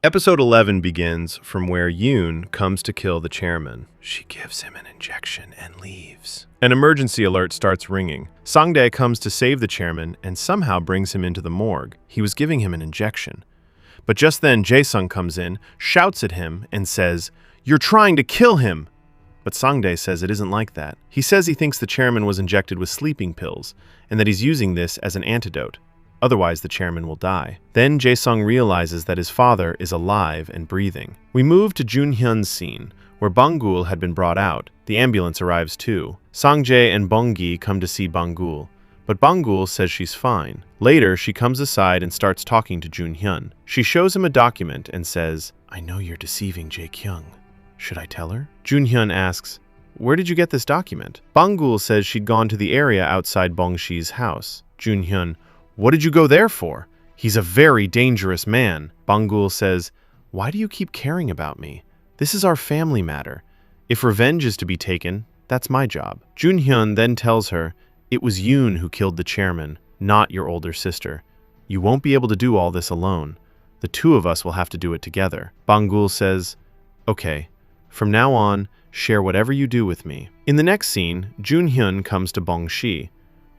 Episode 11 begins from where Yoon comes to kill the chairman. She gives him an injection and leaves. An emergency alert starts ringing. Sangdae comes to save the chairman and somehow brings him into the morgue. He was giving him an injection. But just then Jae-sung comes in, shouts at him, and says, "You're trying to kill him!" But Sangdae says it isn't like that. He says he thinks the chairman was injected with sleeping pills, and that he's using this as an antidote. Otherwise, the chairman will die. Then Jae-sung realizes that his father is alive and breathing. We move to Jun-hyun's scene, where Bang-gul had been brought out. The ambulance arrives too. Sang-jae and Bong-gi come to see Bang-gul, but Bang-gul says she's fine. Later, she comes aside and starts talking to Jun-hyun. She shows him a document and says, "I know you're deceiving Jae-kyung. Should I tell her?" Jun-hyun asks, "Where did you get this document?" Bang-gul says she'd gone to the area outside Bong-shi's house. Jun-hyun, "What did you go there for? He's a very dangerous man." Bang-gul says, "Why do you keep caring about me? This is our family matter. If revenge is to be taken, that's my job." Jun-hyun then tells her, "It was Yoon who killed the chairman, not your older sister. You won't be able to do all this alone. The two of us will have to do it together." Bang-gul says, "Okay, from now on, share whatever you do with me." In the next scene, Jun-hyun comes to Bong-shi.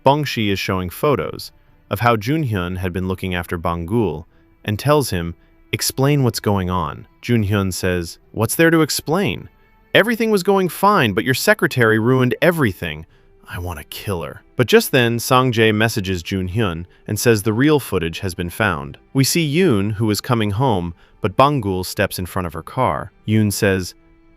Bong-shi is showing photos of how Jun-hyun had been looking after Bang-gul and tells him, "Explain what's going on." Jun-hyun says, "What's there to explain? Everything was going fine, but your secretary ruined everything. I want to kill her." But just then, Sang-jae messages Jun-hyun and says the real footage has been found. We see Yoon, who is coming home, but Bang-gul steps in front of her car. Yoon says,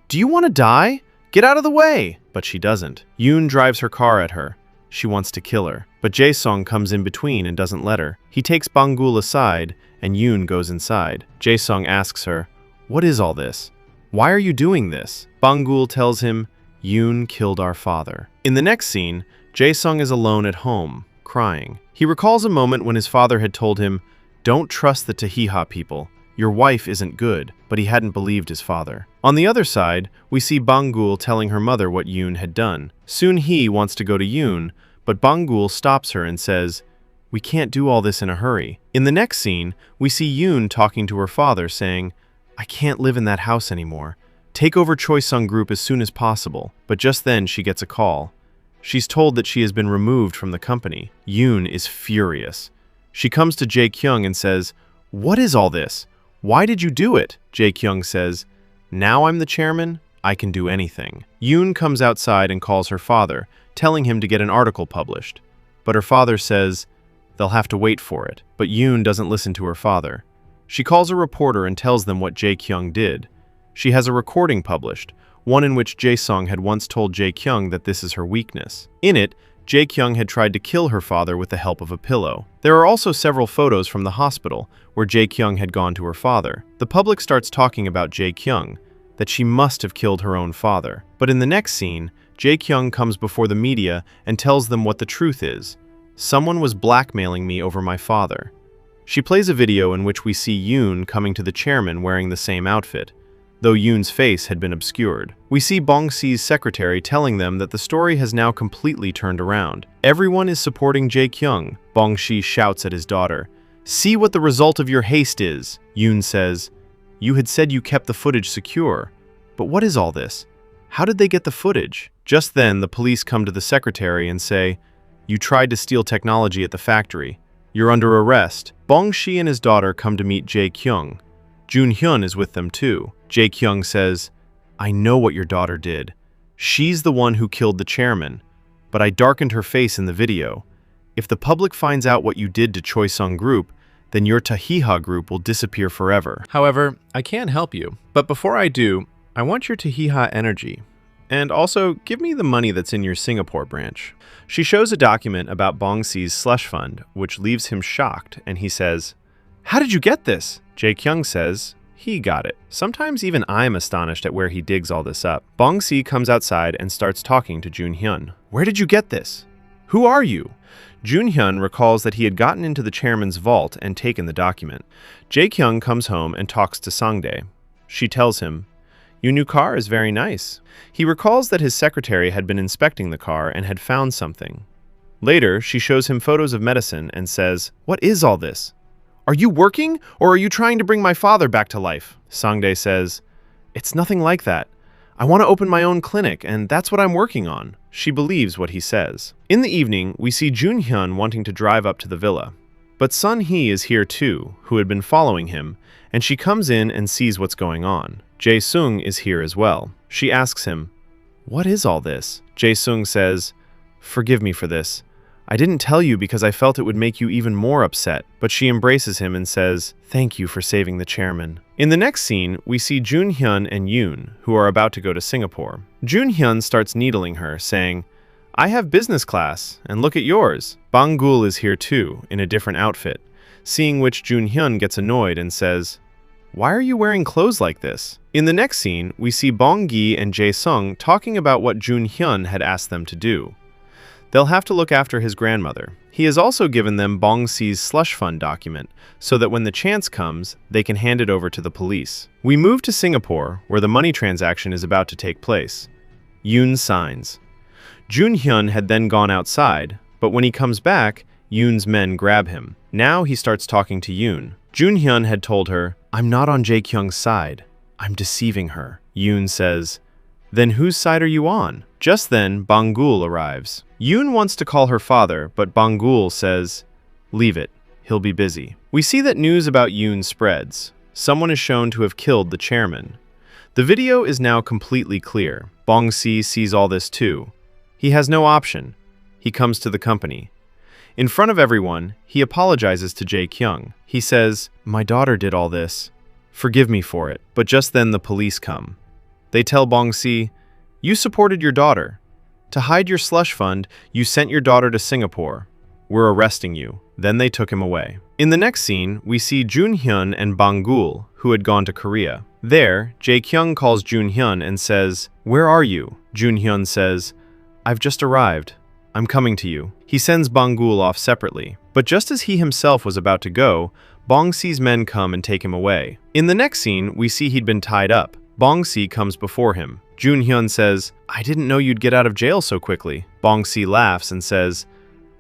"Do you want to die? Get out of the way!" But she doesn't. Yoon drives her car at her. She wants to kill her, but Jae-sung comes in between and doesn't let her. He takes Bang-gul aside, and Yoon goes inside. Jae-sung asks her, "What is all this? Why are you doing this?" Bang-gul tells him, "Yoon killed our father." In the next scene, Jae-sung is alone at home, crying. He recalls a moment when his father had told him, "Don't trust the Tahiha people. Your wife isn't good," but he hadn't believed his father. On the other side, we see Bang-gul telling her mother what Yoon had done. Soon-hee wants to go to Yoon, but Bang-gul stops her and says, "We can't do all this in a hurry." In the next scene, we see Yoon talking to her father saying, "I can't live in that house anymore. Take over Choi-sung Group as soon as possible." But just then she gets a call. She's told that she has been removed from the company. Yoon is furious. She comes to Jae-kyung and says, "What is all this? Why did you do it?" Jae-kyung says, "Now I'm the chairman, I can do anything." Yoon comes outside and calls her father, telling him to get an article published. But her father says they'll have to wait for it. But Yoon doesn't listen to her father. She calls a reporter and tells them what Jae-kyung did. She has a recording published, one in which Jae-sung had once told Jae-kyung that this is her weakness. In it, Jae-kyung had tried to kill her father with the help of a pillow. There are also several photos from the hospital where Jae-kyung had gone to her father. The public starts talking about Jae-kyung, that she must have killed her own father. But in the next scene, Jae-kyung comes before the media and tells them what the truth is. "Someone was blackmailing me over my father." She plays a video in which we see Yoon coming to the chairman wearing the same outfit, though Yoon's face had been obscured. We see Bong-si's secretary telling them that the story has now completely turned around. Everyone is supporting Jae-kyung. Bong-si shouts at his daughter, "See what the result of your haste is." Yoon says, "You had said you kept the footage secure. But what is all this? How did they get the footage?" Just then, the police come to the secretary and say, "You tried to steal technology at the factory. You're under arrest." Bong-si and his daughter come to meet Jae-kyung. Jun-hyun is with them too. Jae-kyung says, "I know what your daughter did. She's the one who killed the chairman, but I darkened her face in the video. If the public finds out what you did to Choi-sung Group, then your Tahiha Group will disappear forever. However, I can help you. But before I do, I want your Tahiha energy. And also, give me the money that's in your Singapore branch." She shows a document about Bong-si's slush fund, which leaves him shocked, and he says, "How did you get this?" Jae-kyung says, "He got it." Sometimes even I'm astonished at where he digs all this up. Bong-si comes outside and starts talking to Jun-hyun. "Where did you get this? Who are you?" Jun-hyun recalls that he had gotten into the chairman's vault and taken the document. Jae-kyung comes home and talks to Sangdae. She tells him, "Your new car is very nice." He recalls that his secretary had been inspecting the car and had found something. Later, she shows him photos of medicine and says, "What is all this? "Are you working, or are you trying to bring my father back to life?" Sangdae says, "It's nothing like that. I want to open my own clinic, and that's what I'm working on." She believes what he says. In the evening, we see Junhyun wanting to drive up to the villa. But Sun Hee is here too, who had been following him, and she comes in and sees what's going on. Jae Sung is here as well. She asks him, "What is all this?" Jae Sung says, "Forgive me for this. I didn't tell you because I felt it would make you even more upset," but she embraces him and says, "Thank you for saving the chairman." In the next scene, we see Junhyun and Yoon, who are about to go to Singapore. Junhyun starts needling her, saying, "I have business class, and look at yours." Bangul is here too, in a different outfit, seeing which Junhyun gets annoyed and says, "Why are you wearing clothes like this?" In the next scene, we see Bong-gi and Jae Sung talking about what Junhyun had asked them to do. They'll have to look after his grandmother. He has also given them Bong-si's slush fund document, so that when the chance comes, they can hand it over to the police. We move to Singapore, where the money transaction is about to take place. Yoon signs. Junhyun had then gone outside, but when he comes back, Yoon's men grab him. Now he starts talking to Yoon. Junhyun had told her, "I'm not on Jae Kyung's side. I'm deceiving her." Yoon says, "Then whose side are you on?" Just then, Bangul arrives. Yoon wants to call her father, but Bangul says, "Leave it. He'll be busy." We see that news about Yoon spreads. Someone is shown to have killed the chairman. The video is now completely clear. Bong-si sees all this too. He has no option. He comes to the company. In front of everyone, he apologizes to Jae Kyung. He says, "My daughter did all this. Forgive me for it." But just then the police come. They tell Bong-si, "You supported your daughter. To hide your slush fund, you sent your daughter to Singapore. We're arresting you." Then they took him away. In the next scene, we see Junhyun and Bangul, who had gone to Korea. There, Jae Kyung calls Junhyun and says, "Where are you?" Junhyun says, "I've just arrived. I'm coming to you." He sends Bangul off separately. But just as he himself was about to go, Bong-si's men come and take him away. In the next scene, we see he'd been tied up. Bong-si comes before him. Junhyun says, "I didn't know you'd get out of jail so quickly." Bong-si laughs and says,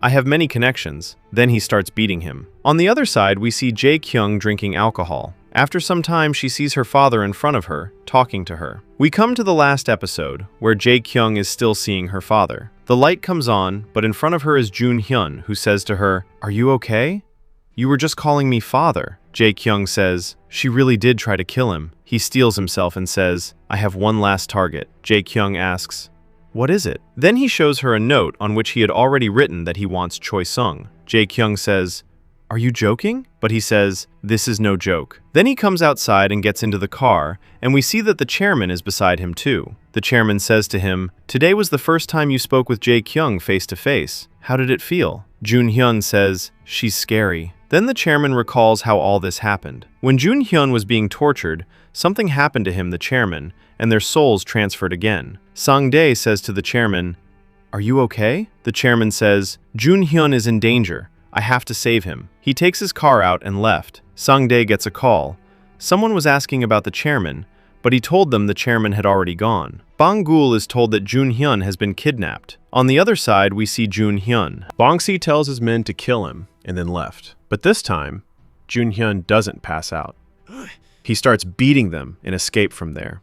"I have many connections." Then he starts beating him. On the other side, we see Jae Kyung drinking alcohol. After some time, she sees her father in front of her, talking to her. We come to the last episode, where Jae Kyung is still seeing her father. The light comes on, but in front of her is Junhyun, who says to her, "Are you okay? You were just calling me father." Jae Kyung says, "She really did try to kill him." He steels himself and says, "I have one last target." Jae Kyung asks, "What is it?" Then he shows her a note on which he had already written that he wants Choi Sung. Jae Kyung says, "Are you joking?" But he says, "This is no joke." Then he comes outside and gets into the car, and we see that the chairman is beside him too. The chairman says to him, "Today was the first time you spoke with Jae Kyung face to face. How did it feel?" Junhyun says, "She's scary." Then the chairman recalls how all this happened. When Junhyun was being tortured, something happened to him, the chairman, and their souls transferred again. Sangdae says to the chairman, "Are you okay?" The chairman says, "Junhyun is in danger. I have to save him." He takes his car out and left. Sangdae gets a call. Someone was asking about the chairman, but he told them the chairman had already gone. Bangul is told that Junhyun has been kidnapped. On the other side, we see Junhyun. Bong-si tells his men to kill him and then left. But this time, Junhyun doesn't pass out. He starts beating them and escape from there.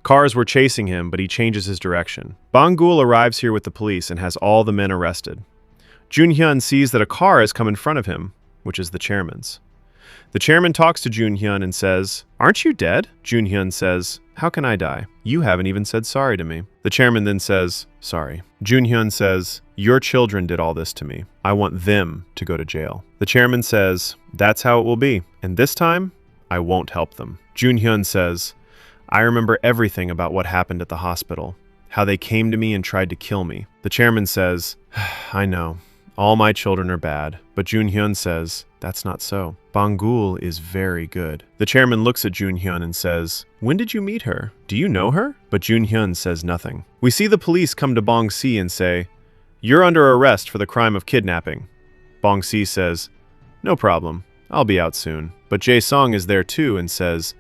Cars were chasing him, but he changes his direction. Bangul arrives here with the police and has all the men arrested. Junhyun sees that a car has come in front of him, which is the chairman's. The chairman talks to Junhyun and says, "Aren't you dead?" Junhyun says, "How can I die? You haven't even said sorry to me." The chairman then says, "Sorry." Junhyun says, "Your children did all this to me. I want them to go to jail." The chairman says, "That's how it will be, and this time, I won't help them." Junhyun says, "I remember everything about what happened at the hospital, how they came to me and tried to kill me." The chairman says, "I know. All my children are bad." But Junhyun says, "That's not so. Bangul is very good." The chairman looks at Junhyun and says, "When did you meet her? Do you know her?" But Junhyun says nothing. We see the police come to Bong-si and say, "You're under arrest for the crime of kidnapping." Bong-si says, "No problem. I'll be out soon." But Jae Sung is there too and says,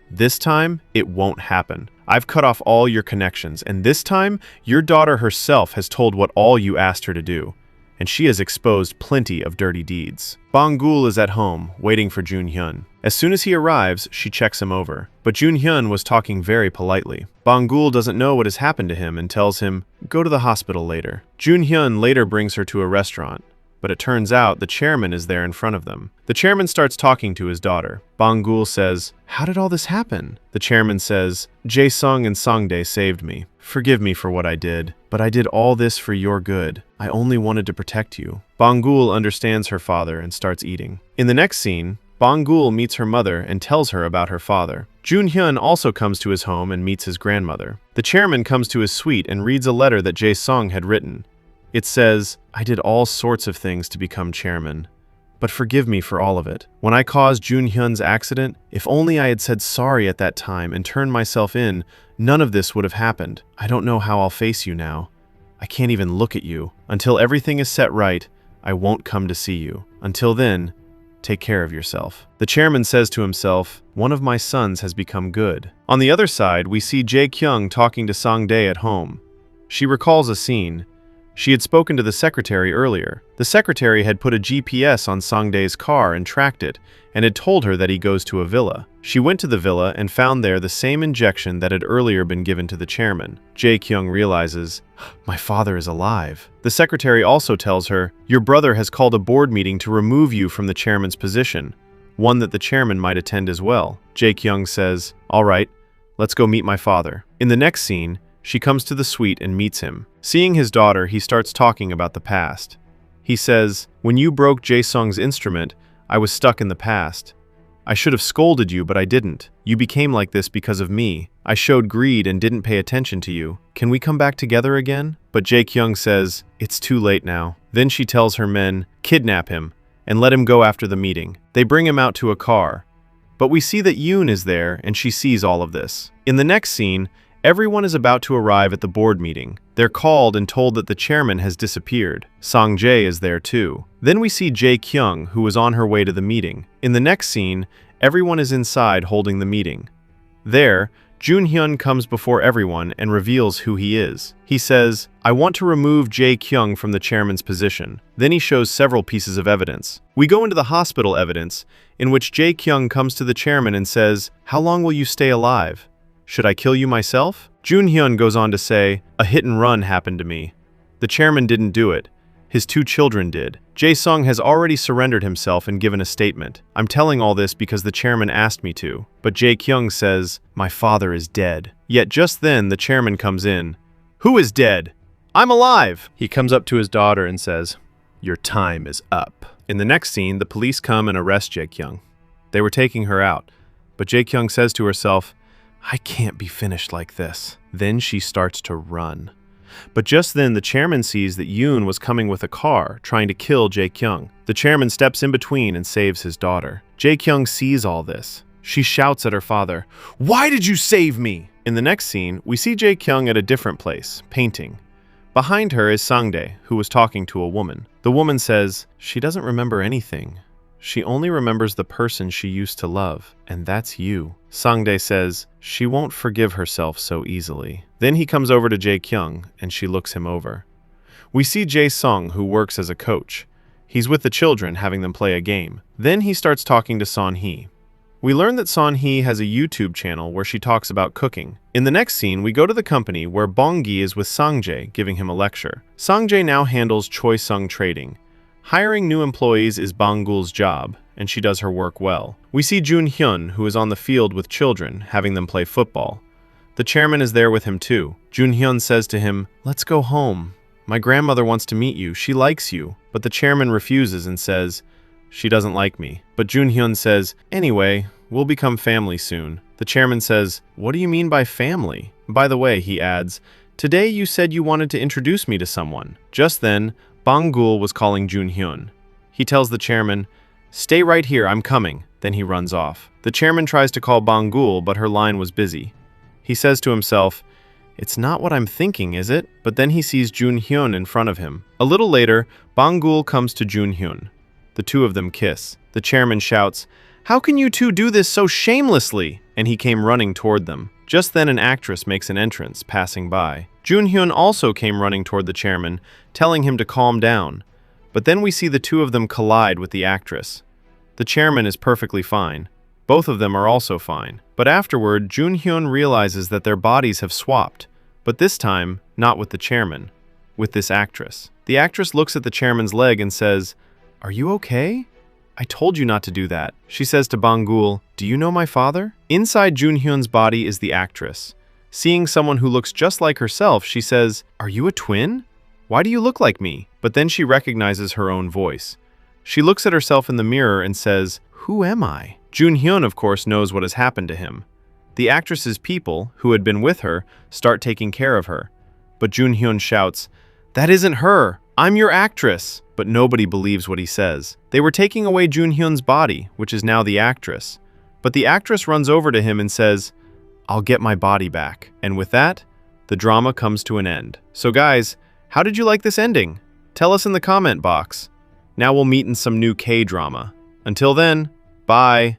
"This time, it won't happen. I've cut off all your connections, and this time, your daughter herself has told what all you asked her to do. and she has exposed plenty of dirty deeds. Bong-gul is at home, waiting for Jun-hyun. As soon as he arrives, she checks him over. But Jun-hyun was talking very politely. Bong-gul doesn't know what has happened to him and tells him, "Go to the hospital later." Jun-hyun later brings her to a restaurant, but it turns out the chairman is there in front of them. The chairman starts talking to his daughter. Bong-gul says, "How did all this happen?" The chairman says, "Jae-sung and Songdae saved me. Forgive me for what I did, but I did all this for your good. I only wanted to protect you." Bong-gul understands her father and starts eating. In the next scene, Bong-gul meets her mother and tells her about her father. Jun-hyun also comes to his home and meets his grandmother. The chairman comes to his suite and reads a letter that Jae-sung had written. It says, "I did all sorts of things to become chairman, but forgive me for all of it. When I caused Jun-hyun's accident, if only I had said sorry at that time and turned myself in, none of this would have happened. I don't know how I'll face you now. I can't even look at you. Until everything is set right, I won't come to see you. Until then, take care of yourself." The chairman says to himself, "One of my sons has become good." On the other side, we see Jae-kyung talking to Songdae at home. She recalls a scene. She had spoken to the secretary earlier. The secretary had put a GPS on Songdae's car and tracked it, and had told her that he goes to a villa. She went to the villa and found there the same injection that had earlier been given to the chairman. Jae-kyung realizes, "My father is alive." The secretary also tells her, "Your brother has called a board meeting to remove you from the chairman's position, one that the chairman might attend as well." Jae-kyung says, "All right, let's go meet my father." In the next scene, she comes to the suite and meets him. Seeing his daughter, he starts talking about the past. He says, "When you broke Jae-sung's instrument, I was stuck in the past. I should have scolded you, but I didn't. You became like this because of me. I showed greed and didn't pay attention to you. Can we come back together again?" But Jae-kyung says, "It's too late now." Then she tells her men, "Kidnap him and let him go after the meeting." They bring him out to a car. But we see that Yoon is there and she sees all of this. In the next scene, everyone is about to arrive at the board meeting. They're called and told that the chairman has disappeared. Song-jae is there too. Then we see Jae-kyung, who was on her way to the meeting. In the next scene, everyone is inside holding the meeting. There, Jun-hyun comes before everyone and reveals who he is. He says, "I want to remove Jae-kyung from the chairman's position." Then he shows several pieces of evidence. We go into the hospital evidence, in which Jae-kyung comes to the chairman and says, "How long will you stay alive? Should I kill you myself?" Jun-hyun goes on to say, "A hit and run happened to me. The chairman didn't do it. His 2 children did." Jae-sung has already surrendered himself and given a statement. "I'm telling all this because the chairman asked me to." But Jae-kyung says, "My father is dead." Yet just then the chairman comes in. "Who is dead? I'm alive!" He comes up to his daughter and says, "Your time is up." In the next scene, the police come and arrest Jae-kyung. They were taking her out, but Jae-kyung says to herself, "I can't be finished like this." Then she starts to run. But just then the chairman sees that Yoon was coming with a car, trying to kill Jae-kyung. The chairman steps in between and saves his daughter. Jae-kyung sees all this. She shouts at her father, "Why did you save me?" In the next scene, we see Jae-kyung at a different place, painting. Behind her is Songdae, who was talking to a woman. The woman says, "She doesn't remember anything. She only remembers the person she used to love, and that's you." Songdae says, "She won't forgive herself so easily." Then he comes over to Jae-kyung, and she looks him over. We see Jae-sung, who works as a coach. He's with the children, having them play a game. Then he starts talking to Son-hee. We learn that Son-hee has a YouTube channel where she talks about cooking. In the next scene, we go to the company where Bong-gi is with Sang-jae, giving him a lecture. Sang-jae now handles Choi-sung Trading. Hiring new employees is Bong-gul's job, and she does her work well. We see Jun-hyun, who is on the field with children, having them play football. The chairman is there with him too. Jun-hyun says to him, "Let's go home. My grandmother wants to meet you. She likes you." But the chairman refuses and says, "She doesn't like me." But Jun-hyun says, "Anyway, we'll become family soon." The chairman says, "What do you mean by family?" By the way, he adds, "Today you said you wanted to introduce me to someone." Just then, Bong-gul was calling Jun-hyun. He tells the chairman, "Stay right here, I'm coming." Then he runs off. The chairman tries to call Bong-gul, but her line was busy. He says to himself, "It's not what I'm thinking, is it?" But then he sees Jun-hyun in front of him. A little later, Bong-gul comes to Jun-hyun. The two of them kiss. The chairman shouts, "How can you two do this so shamelessly?" And he came running toward them. Just then an actress makes an entrance, passing by. Jun-hyun also came running toward the chairman, telling him to calm down. But then we see the two of them collide with the actress. The chairman is perfectly fine. Both of them are also fine. But afterward, Jun-hyun realizes that their bodies have swapped, but this time, not with the chairman, with this actress. The actress looks at the chairman's leg and says, "Are you okay? I told you not to do that." She says to Bangul, "Do you know my father?" Inside Jun-hyun's body is the actress. Seeing someone who looks just like herself, she says, "Are you a twin? Why do you look like me?" But then she recognizes her own voice. She looks at herself in the mirror and says, "Who am I?" Jun-hyun, of course, knows what has happened to him. The actress's people, who had been with her, start taking care of her. But Jun-hyun shouts, "That isn't her! I'm your actress!" But nobody believes what he says. They were taking away Jun-hyun's body, which is now the actress. But the actress runs over to him and says, "I'll get my body back." And with that, the drama comes to an end. So guys, how did you like this ending? Tell us in the comment box. Now we'll meet in some new K-drama. Until then, bye!